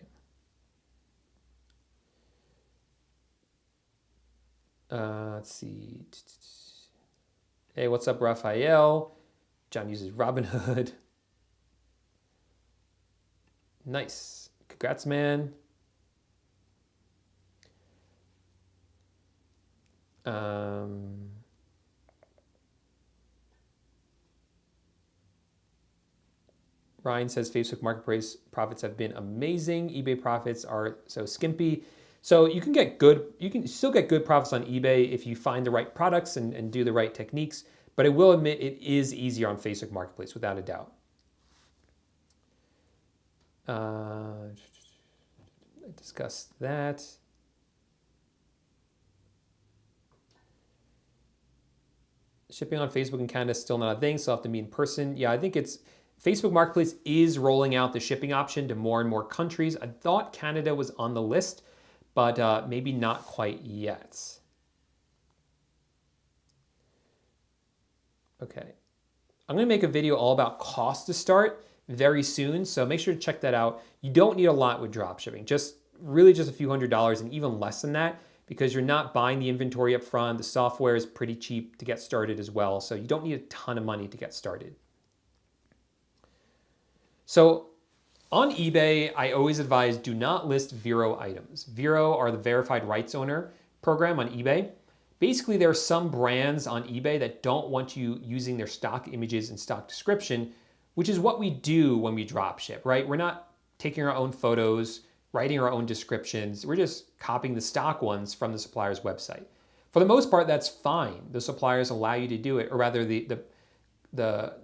Let's see. Hey, what's up, Raphael? John uses Robinhood. Nice. Congrats, man. Ryan says Facebook Marketplace profits have been amazing. eBay profits are so skimpy. So you can still get good profits on eBay if you find the right products and do the right techniques, but I will admit it is easier on Facebook Marketplace without a doubt. I discussed that. Shipping on Facebook in Canada is still not a thing, so I'll have to meet in person. Yeah, I think Facebook Marketplace is rolling out the shipping option to more and more countries. I thought Canada was on the list, but maybe not quite yet. Okay. I'm going to make a video all about cost to start very soon, so make sure to check that out. You don't need a lot with dropshipping, really just a few $100s and even less than that, because you're not buying the inventory up front. The software is pretty cheap to get started as well, so you don't need a ton of money to get started. So on eBay, I always advise do not list Vero items. Vero are the verified rights owner program on eBay. Basically, there are some brands on eBay that don't want you using their stock images and stock description, which is what we do when we dropship, right? We're not taking our own photos, writing our own descriptions. We're just copying the stock ones from the supplier's website. For the most part, that's fine. The suppliers allow you to do it, or rather the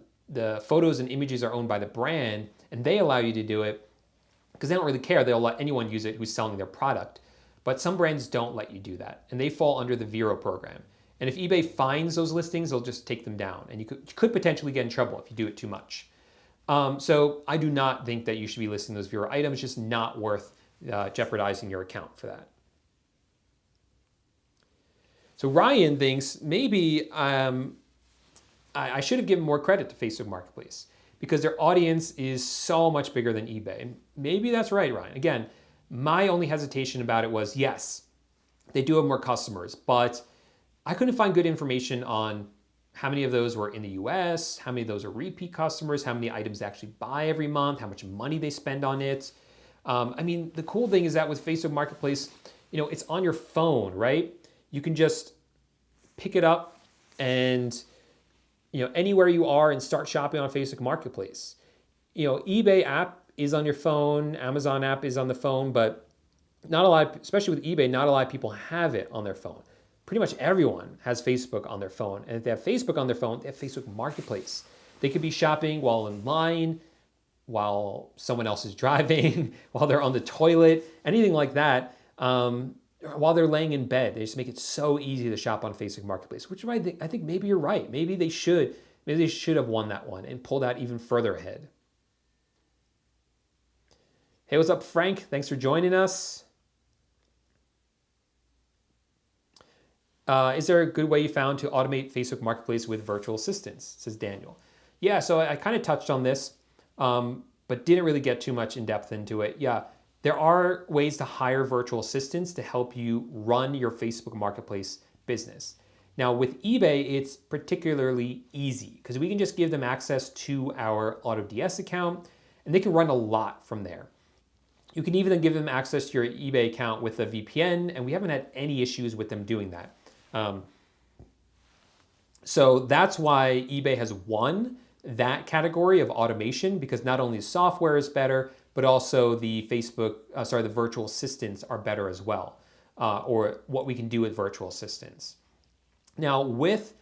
photos and images are owned by the brand and they allow you to do it because they don't really care. They'll let anyone use it who's selling their product. But some brands don't let you do that and they fall under the Vero program. And if eBay finds those listings, they'll just take them down and you could potentially get in trouble if you do it too much. So I do not think that you should be listing those Vero items. It's just not worth jeopardizing your account for that. So Ryan thinks maybe I should have given more credit to Facebook Marketplace because their audience is so much bigger than eBay. Maybe that's right, Ryan. Again, my only hesitation about it was, yes, they do have more customers, but I couldn't find good information on how many of those were in the US, how many of those are repeat customers, how many items they actually buy every month, how much money they spend on it. I mean, the cool thing is that with Facebook Marketplace, it's on your phone, right? You can just pick it up and anywhere you are and start shopping on Facebook Marketplace. eBay app is on your phone, Amazon app is on the phone, but not a lot, especially with eBay, not a lot of people have it on their phone. Pretty much everyone has Facebook on their phone. And if they have Facebook on their phone, they have Facebook Marketplace. They could be shopping while in line, while someone else is driving, while they're on the toilet, anything like that. While they're laying in bed, they just make it so easy to shop on Facebook Marketplace, which I think maybe you're right. Maybe they should have won that one and pulled out even further ahead. Hey, what's up, Frank? Thanks for joining us. Is there a good way you found to automate Facebook Marketplace with virtual assistants? Says Daniel. Yeah, so I kind of touched on this, but didn't really get too much in depth into it. Yeah, There are ways to hire virtual assistants to help you run your Facebook Marketplace business. Now with eBay, it's particularly easy because we can just give them access to our AutoDS account and they can run a lot from there. You can even give them access to your eBay account with a VPN, and we haven't had any issues with them doing that. So that's why eBay has won that category of automation, because not only the software is better, but also the the virtual assistants are better as well, or what we can do with virtual assistants. Now with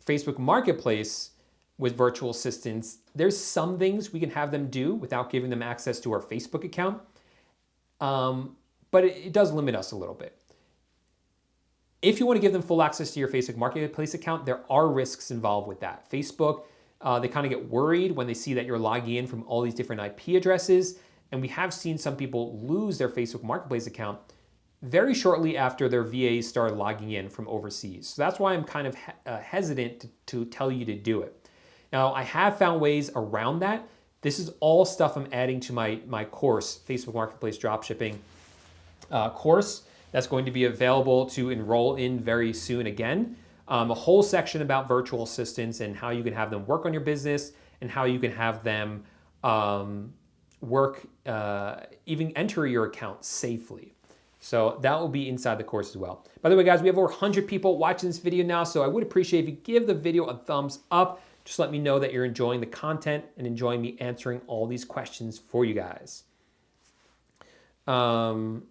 Facebook Marketplace, with virtual assistants, there's some things we can have them do without giving them access to our Facebook account, but it does limit us a little bit. If you want to give them full access to your Facebook Marketplace account, there are risks involved with that. Facebook, they kind of get worried when they see that you're logging in from all these different IP addresses, and we have seen some people lose their Facebook Marketplace account very shortly after their VAs started logging in from overseas. So that's why I'm kind of hesitant to tell you to do it. Now, I have found ways around that. This is all stuff I'm adding to my course, Facebook Marketplace Dropshipping course. That's going to be available to enroll in very soon again. A whole section about virtual assistants and how you can have them work on your business and how you can have them even enter your account safely. So that will be inside the course as well. By the way, guys, we have over 100 people watching this video now, so I would appreciate if you give the video a thumbs up. Just let me know that you're enjoying the content and enjoying me answering all these questions for you guys. When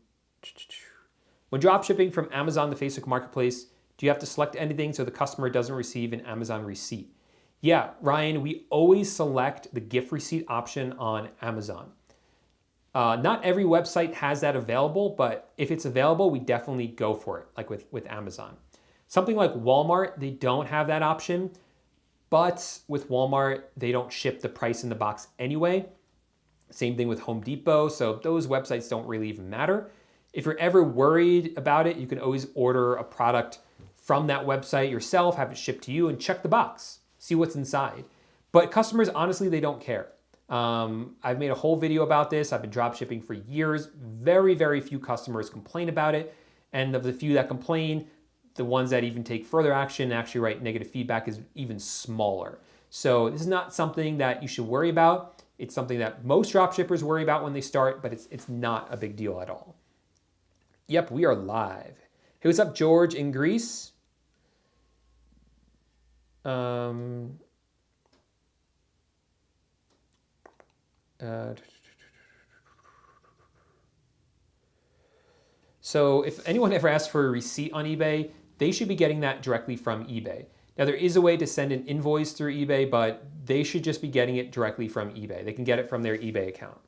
dropshipping from Amazon to Facebook Marketplace, do you have to select anything so the customer doesn't receive an Amazon receipt? Yeah, Ryan, we always select the gift receipt option on Amazon. Not every website has that available, but if it's available, we definitely go for it, like with Amazon. Something like Walmart, they don't have that option, but with Walmart, they don't ship the price in the box anyway. Same thing with Home Depot, so those websites don't really even matter. If you're ever worried about it, you can always order a product from that website yourself, have it shipped to you, and check the box, see what's inside. But customers, honestly, they don't care. I've made a whole video about this. I've been dropshipping for years. Very, very few customers complain about it. And of the few that complain, the ones that even take further action and actually write negative feedback is even smaller. So this is not something that you should worry about. It's something that most dropshippers worry about when they start, but it's not a big deal at all. Yep, we are live. Hey, what's up, George in Greece? So if anyone ever asks for a receipt on eBay, they should be getting that directly from eBay. Now there is a way to send an invoice through eBay, but they should just be getting it directly from eBay. They can get it from their eBay account.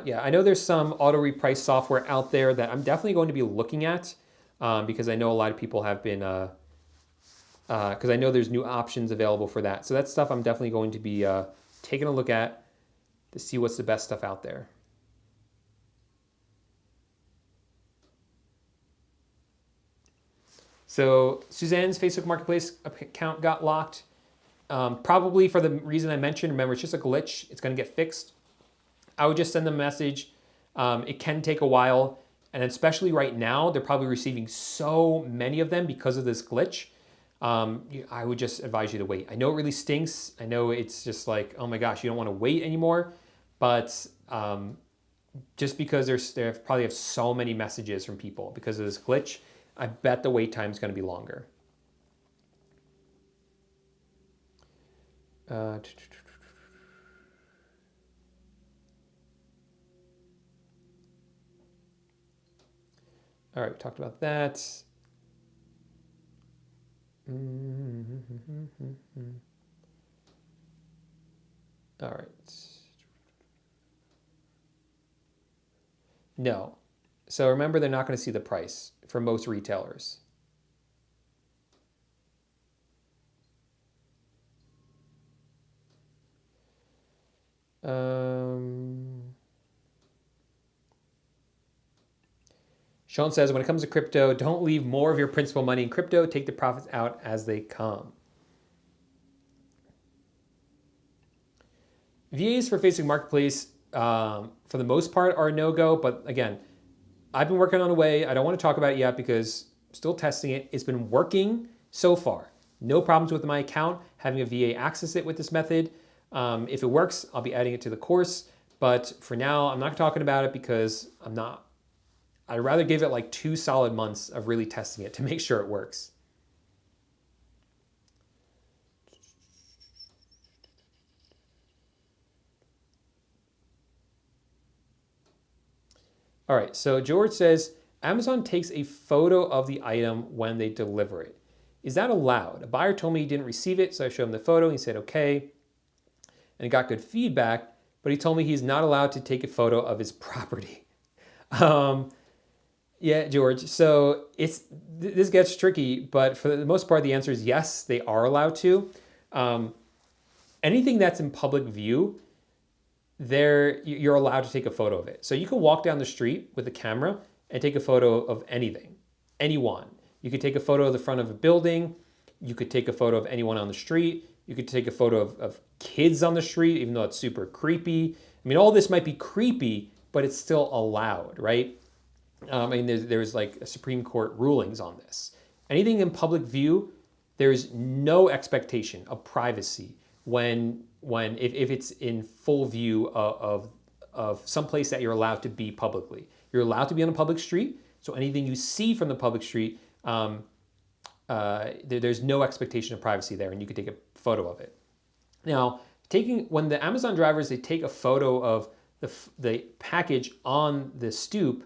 Yeah, I know there's some auto reprice software out there that I'm definitely going to be looking at because I know a lot of people have been, because I know there's new options available for that. So that's stuff I'm definitely going to be taking a look at to see what's the best stuff out there. So Suzanne's Facebook Marketplace account got locked, probably for the reason I mentioned. Remember, it's just a glitch. It's going to get fixed. I would just send them a message. It can take a while, and especially right now, they're probably receiving so many of them because of this glitch. I would just advise you to wait. I know it really stinks. I know it's just like, oh my gosh, you don't want to wait anymore. But just because they probably have so many messages from people because of this glitch, I bet the wait time is going to be longer. All right, we talked about that. All right. No. So remember, they're not going to see the price for most retailers. Sean says, when it comes to crypto, don't leave more of your principal money in crypto. Take the profits out as they come. VAs for Facebook Marketplace, for the most part, are a no-go. But again, I've been working on a way. I don't want to talk about it yet because I'm still testing it. It's been working so far. No problems with my account having a VA access it with this method. If it works, I'll be adding it to the course. But for now, I'm not talking about it because I'd rather give it like 2 solid months of really testing it to make sure it works. All right, so George says, Amazon takes a photo of the item when they deliver it. Is that allowed? A buyer told me he didn't receive it, so I showed him the photo. He said, okay, and he got good feedback, but he told me he's not allowed to take a photo of his property. Yeah, George, so this gets tricky, but for the most part, the answer is yes, they are allowed to. Anything that's in public view, you're allowed to take a photo of it. So you can walk down the street with a camera and take a photo of anything, anyone. You could take a photo of the front of a building. You could take a photo of anyone on the street. You could take a photo of kids on the street, even though it's super creepy. I mean, all this might be creepy, but it's still allowed, right? I mean, there's like a Supreme Court rulings on this. Anything in public view, there's no expectation of privacy if it's in full view of some place that you're allowed to be publicly. You're allowed to be on a public street, so anything you see from the public street, there's no expectation of privacy there, and you can take a photo of it. Now, when the Amazon drivers, they take a photo of the package on the stoop,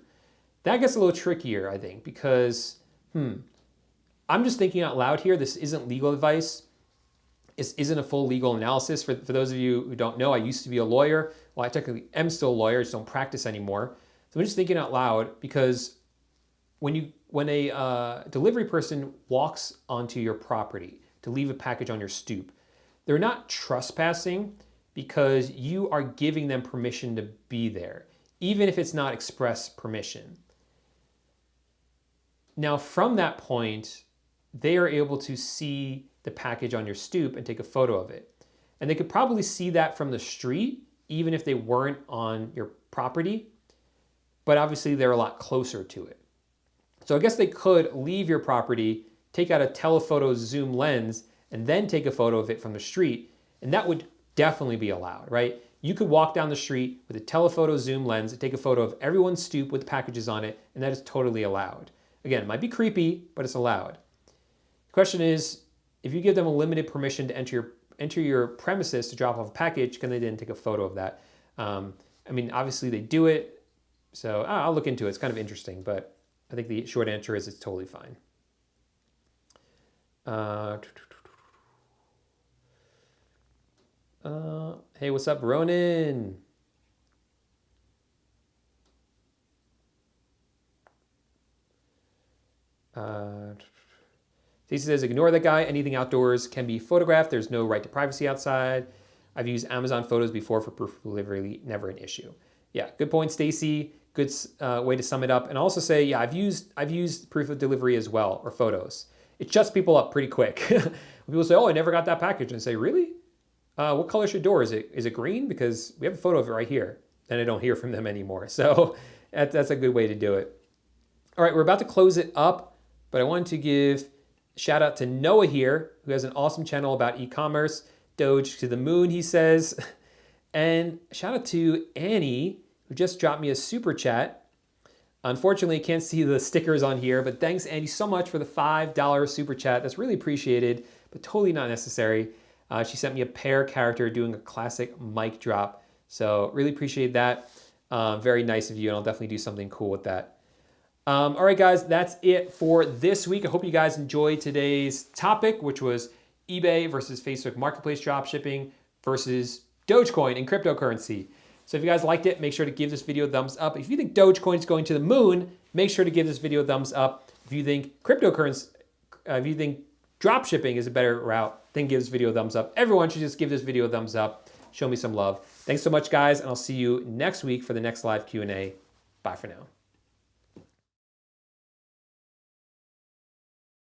that gets a little trickier, I think, because, I'm just thinking out loud here. This isn't legal advice. This isn't a full legal analysis. For those of you who don't know, I used to be a lawyer. Well, I technically am still a lawyer, just don't practice anymore. So I'm just thinking out loud because when a delivery person walks onto your property to leave a package on your stoop, they're not trespassing because you are giving them permission to be there, even if it's not express permission. Now, from that point, they are able to see the package on your stoop and take a photo of it. And they could probably see that from the street, even if they weren't on your property, but obviously they're a lot closer to it. So I guess they could leave your property, take out a telephoto zoom lens, and then take a photo of it from the street, and that would definitely be allowed, right? You could walk down the street with a telephoto zoom lens and take a photo of everyone's stoop with packages on it, and that is totally allowed. Again, it might be creepy, but it's allowed. The question is, if you give them a limited permission to enter your premises to drop off a package, can they then take a photo of that? I mean, obviously they do it, so I'll look into it. It's kind of interesting, but I think the short answer is it's totally fine. Hey, what's up, Ronan? Stacey says, ignore that guy. Anything outdoors can be photographed. There's no right to privacy outside. I've used Amazon photos before for proof of delivery. Never an issue. Yeah, good point, Stacey. Good way to sum it up. And also say, yeah, I've used proof of delivery as well, or photos. It shuts people up pretty quick. When people say, oh, I never got that package, and say, really? What color is your door? Is it green? Because we have a photo of it right here. Then I don't hear from them anymore. So that's a good way to do it. All right, we're about to close it up, but I wanted to give a shout out to Noah here, who has an awesome channel about e-commerce. Doge to the moon, he says. And shout out to Annie, who just dropped me a super chat. Unfortunately, I can't see the stickers on here, but thanks, Annie, so much for the $5 super chat. That's really appreciated, but totally not necessary. She sent me a pear character doing a classic mic drop. So really appreciate that. Very nice of you, and I'll definitely do something cool with that. All right, guys, that's it for this week. I hope you guys enjoyed today's topic, which was eBay versus Facebook Marketplace dropshipping versus Dogecoin and cryptocurrency. So if you guys liked it, make sure to give this video a thumbs up. If you think Dogecoin is going to the moon, make sure to give this video a thumbs up. If you think cryptocurrency, if you think dropshipping is a better route, then give this video a thumbs up. Everyone should just give this video a thumbs up. Show me some love. Thanks so much, guys, and I'll see you next week for the next live Q&A. Bye for now.